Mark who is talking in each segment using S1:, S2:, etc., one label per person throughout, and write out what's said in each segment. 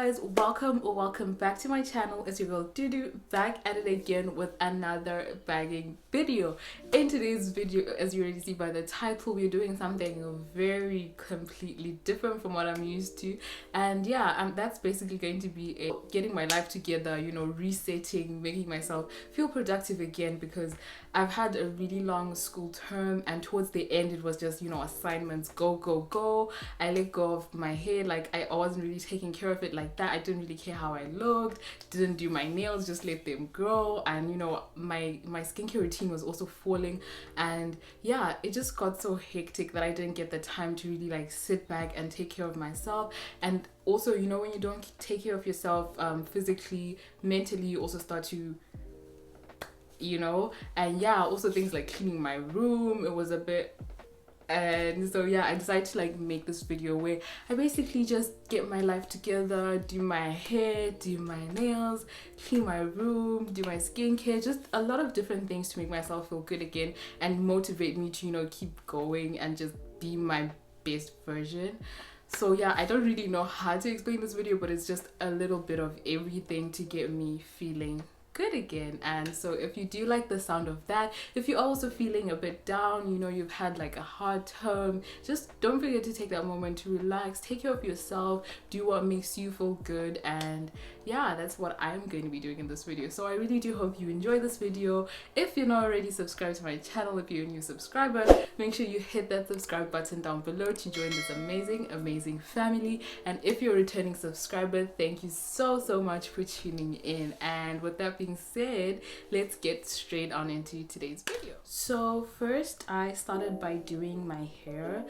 S1: guys, welcome or welcome back to my channel. It's your girl Dudu, back at it again with another bagging video. In today's video, as you already see by the title, we're doing something very completely different from what I'm used to, and yeah, that's basically going to be getting my life together, you know, resetting, making myself feel productive again, because I've had a really long school term, and towards the end it was just, you know, assignments, go go go. I let go of my hair, like I wasn't really taking care of it like that. I didn't really care how I looked, didn't do my nails, just let them grow, and you know, my skincare routine was also falling, and yeah, it just got so hectic that I didn't get the time to really like sit back and take care of myself. And also, you know, when you don't take care of yourself physically, mentally, you also start to, you know, and yeah, also things like cleaning my room, it was a bit. And so yeah, I decided to like make this video where I basically just get my life together, do my hair, do my nails, clean my room, do my skincare, just a lot of different things to make myself feel good again and motivate me to, you know, keep going and just be my best version. So yeah, I don't really know how to explain this video, but it's just a little bit of everything to get me feeling good again. And so if you do like the sound of that, if you're also feeling a bit down, you know, you've had like a hard term, just don't forget to take that moment to relax, take care of yourself, do what makes you feel good. And yeah, that's what I'm going to be doing in this video. So I really do hope you enjoy this video. If you're not already subscribed to my channel, if you're a new subscriber, make sure you hit that subscribe button down below to join this amazing family. And if you're a returning subscriber, thank you so much for tuning in. And with that being said, let's get straight on into today's video. So first, I started by doing my hair.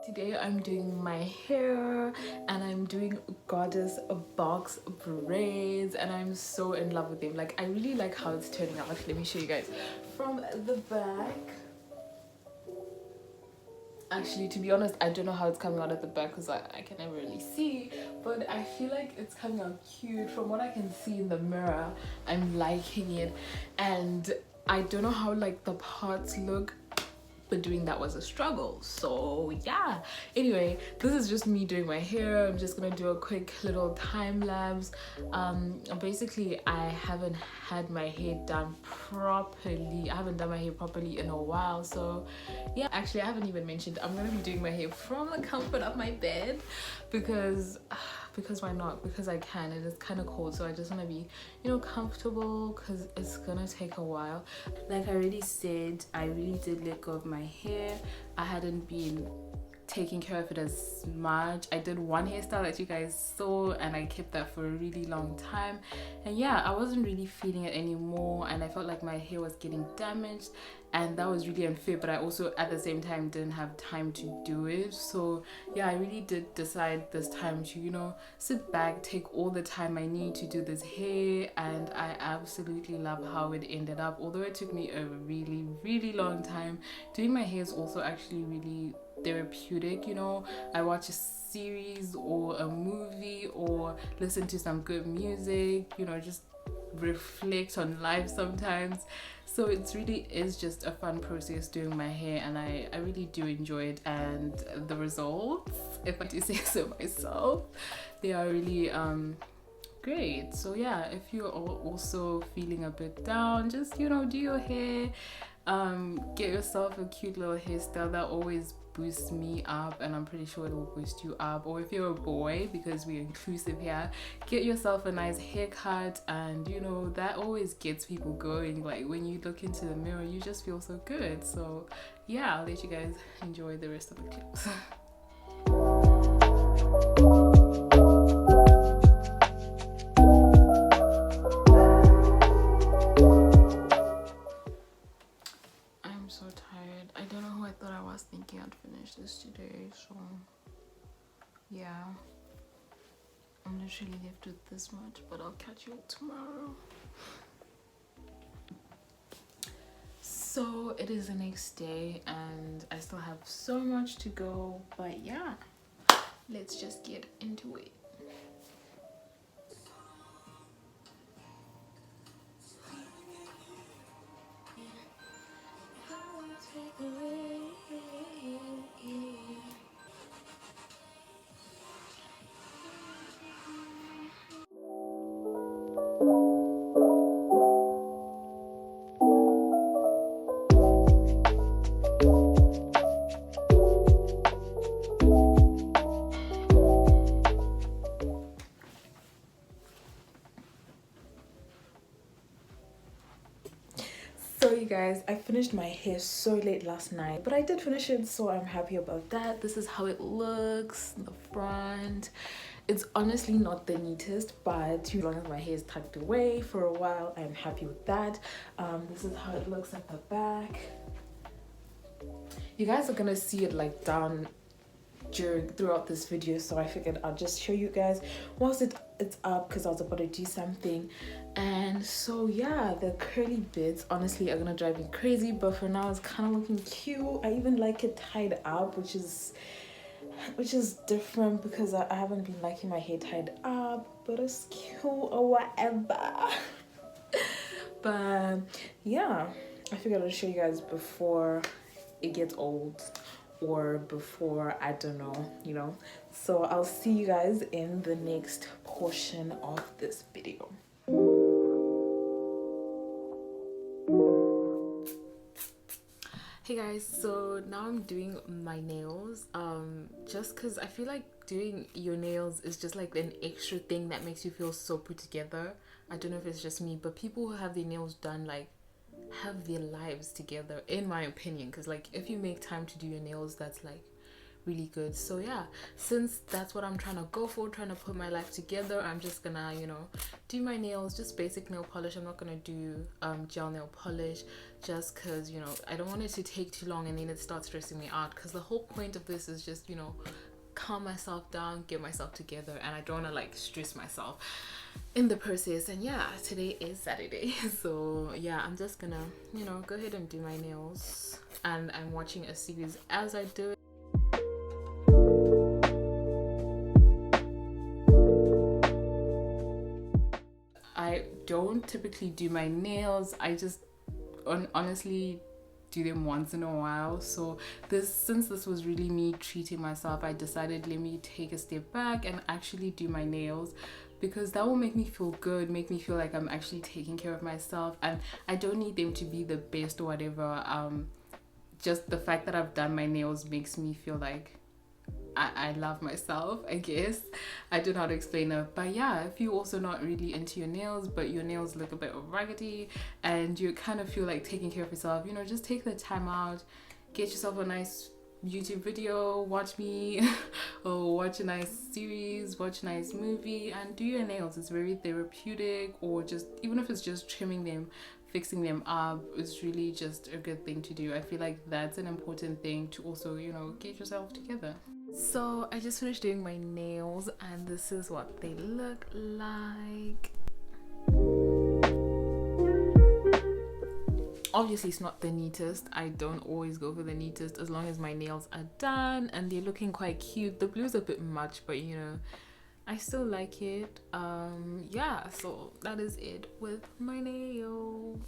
S1: Today I'm doing my hair, and I'm doing Goddess box braids, and I'm so in love with them. Like, I really like how it's turning out. Let me show you guys from the back. Actually, to be honest, I don't know how it's coming out at the back because I can never really see, but I feel like it's coming out cute. From what I can see in the mirror, I'm liking it, and I don't know how like the parts look, but doing that was a struggle. So yeah, anyway, this is just me doing my hair. I'm just gonna do a quick little time lapse. Basically, I haven't had my hair done properly. I haven't done my hair properly in a while. So yeah, actually I haven't even mentioned I'm gonna be doing my hair from the comfort of my bed, because why not? Because I can, and it's kind of cold, so I just want to be, you know, comfortable, because it's gonna take a while. Like I already said, I really did let go of my hair. I hadn't been taking care of it as much. I did one hairstyle that you guys saw, and I kept that for a really long time, and yeah, I wasn't really feeling it anymore, and I felt like my hair was getting damaged, and that was really unfair. But I also at the same time didn't have time to do it. So yeah, I really did decide this time to, you know, sit back, take all the time I need to do this hair, and I absolutely love how it ended up. Although it took me a really long time, doing my hair is also actually really therapeutic. You know, I watch a series or a movie or listen to some good music, you know, just reflect on life sometimes. So it's really is just a fun process doing my hair, and I really do enjoy it. And the results, if I do say so myself, they are really great. So yeah, if you're also feeling a bit down, just, you know, do your hair, get yourself a cute little hairstyle. That always boosts me up, and I'm pretty sure it will boost you up. Or if you're a boy, because we're inclusive here, get yourself a nice haircut, and you know, that always gets people going. Like when you look into the mirror, you just feel so good. So yeah, I'll let you guys enjoy the rest of the clips. So tired. I don't know who I thought I was thinking I'd finish this today. So yeah, I'm literally left with this much, but I'll catch you all tomorrow. So it is the next day, and I still have so much to go, but yeah, let's just get into it. So you guys, I finished my hair so late last night, but I did finish it, so I'm happy about that. This is how it looks in the front. It's honestly not the neatest, but as long as my hair is tucked away for a while, I'm happy with that. This is how it looks at the back. You guys are gonna see it like down throughout this video, so I figured I'll just show you guys once it's up, because I was about to do something. And so yeah, the curly bits honestly are gonna drive me crazy, but for now it's kind of looking cute. I even like it tied up, which is different because I haven't been liking my hair tied up, but it's cute or whatever. But yeah, I figured I'd show you guys before it gets old, or before, I don't know, you know. So I'll see you guys in the next portion of this video. Hey guys, so now I'm doing my nails, just because I feel like doing your nails is just like an extra thing that makes you feel so put together. I don't know if it's just me, but people who have their nails done like have their lives together, in my opinion, because like if you make time to do your nails, that's like really good. So yeah, since that's what I'm trying to go for, trying to put my life together, I'm just gonna, you know, do my nails, just basic nail polish. I'm not gonna do gel nail polish, just because, you know, I don't want it to take too long and then it starts stressing me out, because the whole point of this is just, you know, calm myself down, get myself together, and I don't want to like stress myself in the process. And yeah, today is Saturday, so yeah, I'm just gonna, you know, go ahead and do my nails, and I'm watching a series as I do it. I don't typically do my nails, I just honestly do them once in a while. So since this was really me treating myself, I decided, let me take a step back and actually do my nails, because that will make me feel good, make me feel like I'm actually taking care of myself, and I don't need them to be the best or whatever. Just the fact that I've done my nails makes me feel like I love myself, I guess. I don't know how to explain it, but yeah, if you're also not really into your nails, but your nails look a bit raggedy and you kind of feel like taking care of yourself, you know, just take the time out, get yourself a nice YouTube video, watch me or watch a nice series, watch a nice movie, and do your nails. It's very therapeutic, or just even if it's just trimming them, fixing them up, it's really just a good thing to do. I feel like that's an important thing to also, you know, get yourself together. So I just finished doing my nails and this is what they look like. Obviously it's not the neatest, I don't always go for the neatest, as long as my nails are done and they're looking quite cute. The blue's a bit much, but you know, I still like it. Yeah, so that is it with my nails.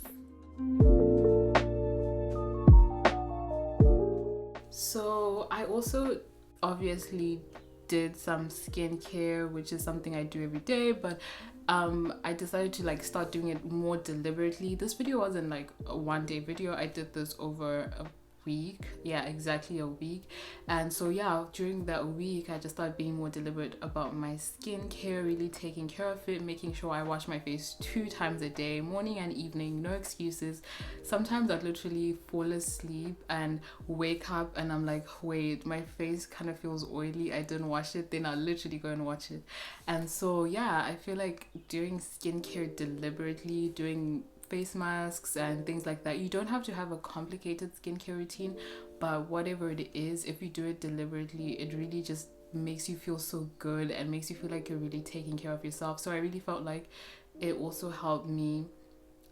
S1: So I also obviously did some skincare, which is something I do every day, but I decided to like start doing it more deliberately. This video wasn't like a one-day video, I did this over a week. Yeah, exactly a week. And so yeah, during that week I just started being more deliberate about my skincare, really taking care of it, making sure I wash my face 2 times a day, morning and evening, no excuses. Sometimes I'd literally fall asleep and wake up and I'm like, wait, my face kind of feels oily, I didn't wash it, then I'll literally go and wash it. And so yeah, I feel like doing skincare deliberately, doing face masks and things like that, you don't have to have a complicated skincare routine, but whatever it is, if you do it deliberately, it really just makes you feel so good and makes you feel like you're really taking care of yourself. So I really felt like it also helped me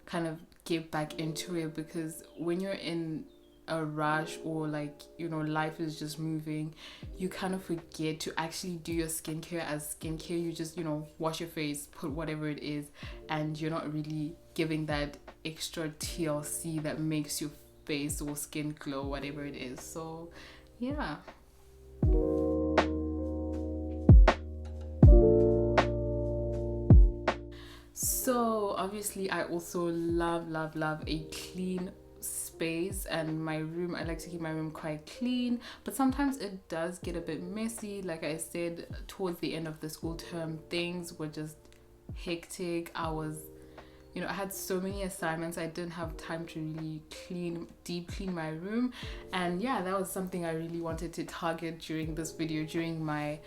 S1: kind of get back into it, because when you're in a rush or like, you know, life is just moving, you kind of forget to actually do your skincare as skincare. You just, you know, wash your face, put whatever it is, and you're not really giving that extra TLC that makes your face or skin glow, whatever it is. So yeah. So obviously I also love a clean space, and my room, I like to keep my room quite clean, but sometimes it does get a bit messy. Like I said, towards the end of the school term, things were just hectic. I had so many assignments, I didn't have time to really deep clean my room. And yeah, that was something I really wanted to target during this video, during my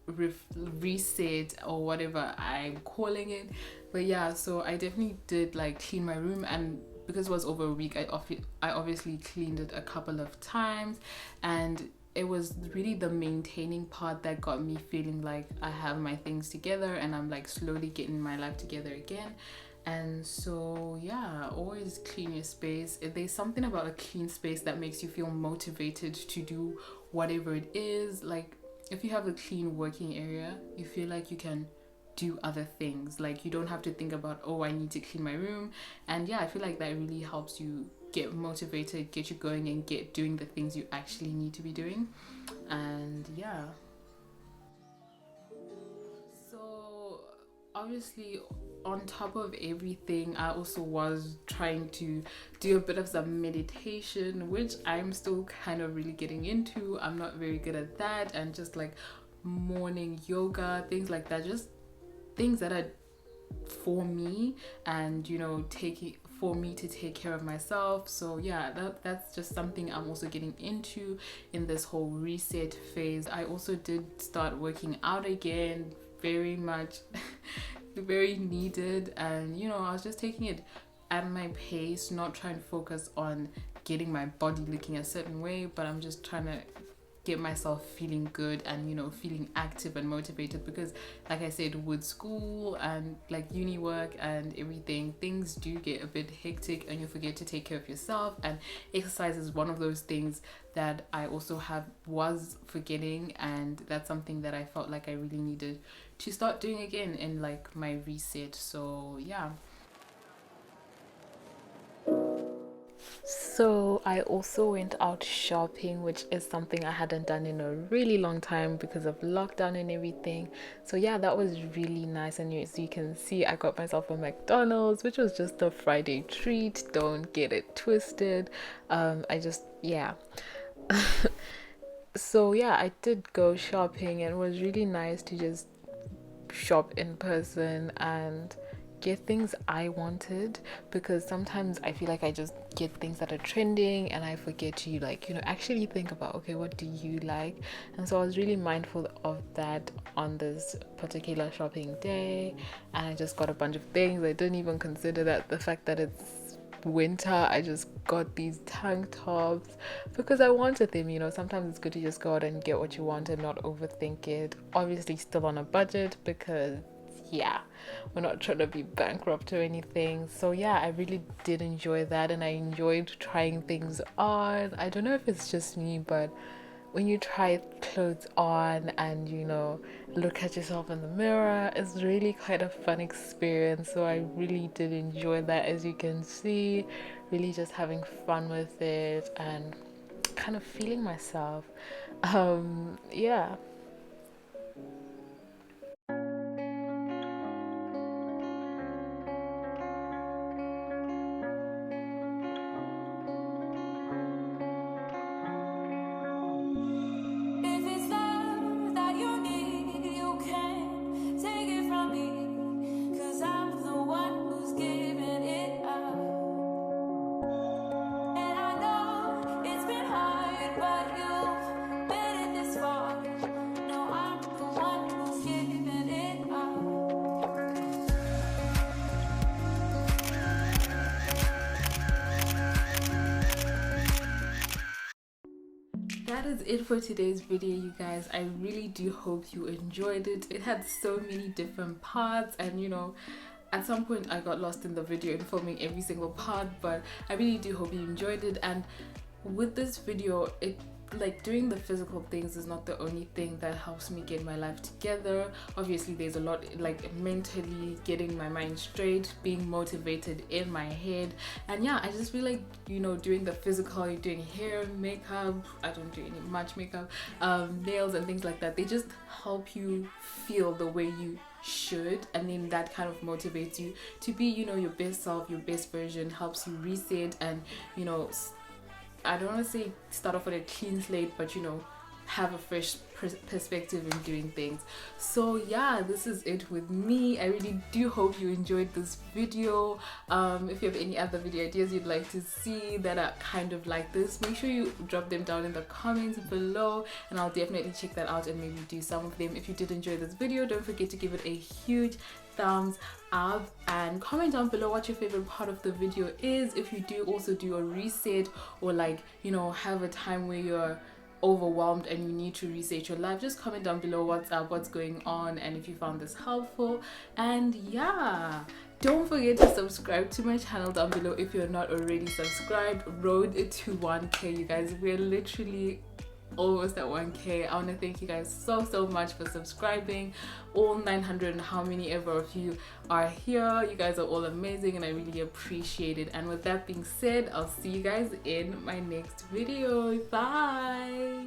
S1: reset or whatever I'm calling it. But yeah, so I definitely did like clean my room, and because it was over a week, I obviously cleaned it a couple of times, and it was really the maintaining part that got me feeling like I have my things together and I'm like slowly getting my life together again. And so yeah, always clean your space. There's something about a clean space that makes you feel motivated to do whatever it is. Like if you have a clean working area, you feel like you can do other things. Like you don't have to think about, oh, I need to clean my room. And yeah, I feel like that really helps you get motivated, get you going, and get doing the things you actually need to be doing. And yeah, so obviously on top of everything, I also was trying to do a bit of some meditation, which I'm still kind of really getting into. I'm not very good at that. And just like morning yoga, things like that, just things that are for me, and for me to take care of myself. So yeah, that's just something I'm also getting into in this whole reset phase. I also did start working out again, very much very needed. And I was just taking it at my pace, not trying to focus on getting my body looking a certain way, but I'm just trying to get myself feeling good and feeling active and motivated, because like I said, with school and like uni work and everything, things do get a bit hectic and you forget to take care of yourself. And exercise is one of those things that I also was forgetting, and that's something that I felt like I really needed to start doing again in like my reset. So yeah. So I also went out shopping, which is something I hadn't done in a really long time because of lockdown and everything. So yeah, that was really nice. And as you can see, I got myself a McDonald's, which was just a Friday treat. Don't get it twisted. Yeah. So yeah, I did go shopping, and it was really nice to just shop in person and get things I wanted, because sometimes I feel like I just get things that are trending and I forget to actually think about, okay, what do you like? And so I was really mindful of that on this particular shopping day, and I just got a bunch of things. I didn't even consider that the fact that it's winter. I just got these tank tops because I wanted them. Sometimes it's good to just go out and get what you want and not overthink it. Obviously still on a budget, because yeah, we're not trying to be bankrupt or anything. So yeah, I really did enjoy that, and I enjoyed trying things on. I don't know if it's just me, but when you try clothes on and look at yourself in the mirror, it's really quite a fun experience. So I really did enjoy that, as you can see, really just having fun with it and kind of feeling myself. Yeah.
S2: If it's love that you need, you can take it from me, 'cause I'm the one who's giving it up. And I know it's been hard, but you've made it this far. No, I'm the one who's giving it up.
S1: That is it for today's video, you guys. I really do hope you enjoyed it. It had so many different parts, and at some point I got lost in the video and filming every single part, but I really do hope you enjoyed it. And with this video, doing the physical things is not the only thing that helps me get my life together. Obviously there's a lot, like mentally getting my mind straight, being motivated in my head. And yeah, I just feel like doing the physical, you're doing hair, makeup, I don't do much makeup, nails and things like that, they just help you feel the way you should, and then that kind of motivates you to be, you know, your best self, your best version, helps you reset and, you know, I don't want to say start off with a clean slate, but you know, have a fresh perspective in doing things. So yeah, this is it with me. I really do hope you enjoyed this video. If you have any other video ideas you'd like to see that are kind of like this, make sure you drop them down in the comments below, and I'll definitely check that out and maybe do some of them. If you did enjoy this video, don't forget to give it a huge thumbs up and comment down below what your favorite part of the video is. If you do also do a reset, or like, you know, have a time where you're overwhelmed and you need to reset your life, just comment down below what's up, what's going on, and if you found this helpful. And yeah, don't forget to subscribe to my channel down below if you're not already subscribed. Road to 1K, you guys. We're literally almost at 1K. I want to thank you guys so much for subscribing, all 900 and how many ever of you are here. You guys are all amazing and I really appreciate it. And with that being said, I'll see you guys in my next video. Bye.